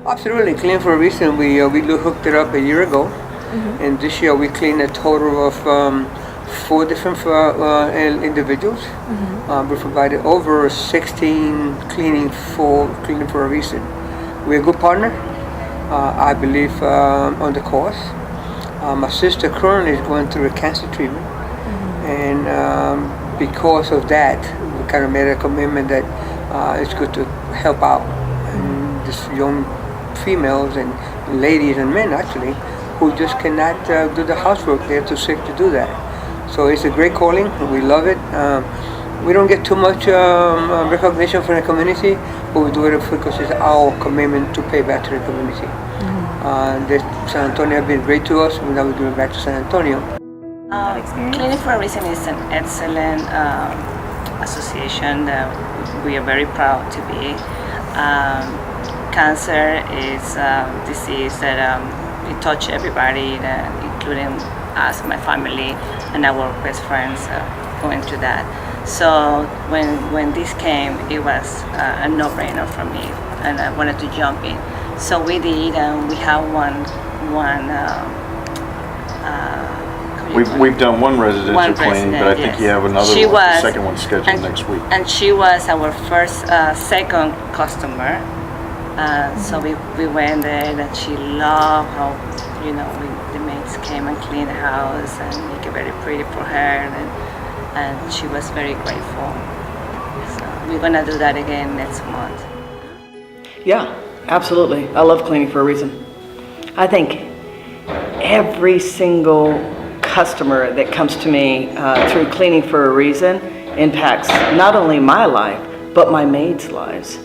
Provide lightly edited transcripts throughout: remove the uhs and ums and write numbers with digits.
Absolutely, clean for a reason. We hooked it up a year ago, and this year we cleaned a total of 4 different individuals. We provided over 16 cleaning for a reason. We're a good partner. I believe on the cause. My sister currently is going through a cancer treatment, and because of that, we kind of made a commitment that it's good to help out and this young females and ladies and men actually who just cannot do the housework. They're too sick to do that. So it's a great calling. We love it. We don't get too much recognition from the community, but we do it because it's our commitment to pay back to the community. San Antonio has been great to us. Now we're giving back to San Antonio. Clinic for a Reason is an excellent association that we are very proud to be. Cancer is a disease that it touches everybody, including us, my family, and our best friends going through that. So when this came, it was a no-brainer for me, and I wanted to jump in. So we did, and we have one. We've done one residential cleaning, but I think you have another one, the second one scheduled next week. And she was our first, second customer. So we went there, and she loved how, the maids came and cleaned the house and make it very pretty for her, and she was very grateful. So we're gonna do that again next month. Yeah, absolutely. I love cleaning for a reason. I think every single customer that comes to me through cleaning for a reason impacts not only my life, but my maids' lives.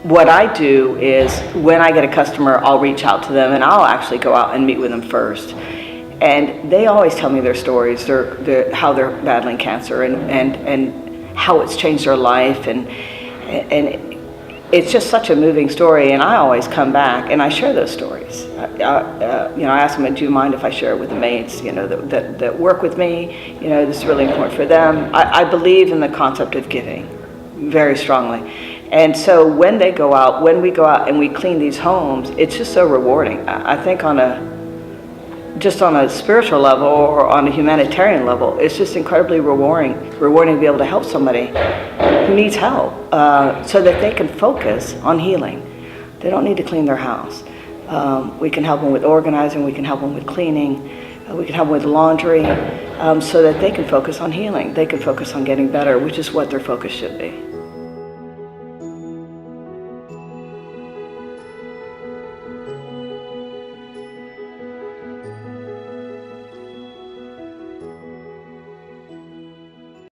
What I do is when I get a customer, I'll reach out to them and I'll actually go out and meet with them first. And they always tell me their stories, how they're battling cancer and how it's changed their life. And it's just such a moving story, and I always come back and I share those stories. I ask them, do you mind if I share it with the maids, that work with me? This is really important for them. I believe in the concept of giving very strongly. And so when we go out and we clean these homes, it's just so rewarding. I think just on a spiritual level or on a humanitarian level, it's just incredibly rewarding to be able to help somebody who needs help so that they can focus on healing. They don't need to clean their house. We can help them with organizing, we can help them with cleaning, we can help them with laundry, so that they can focus on healing. They can focus on getting better, which is what their focus should be.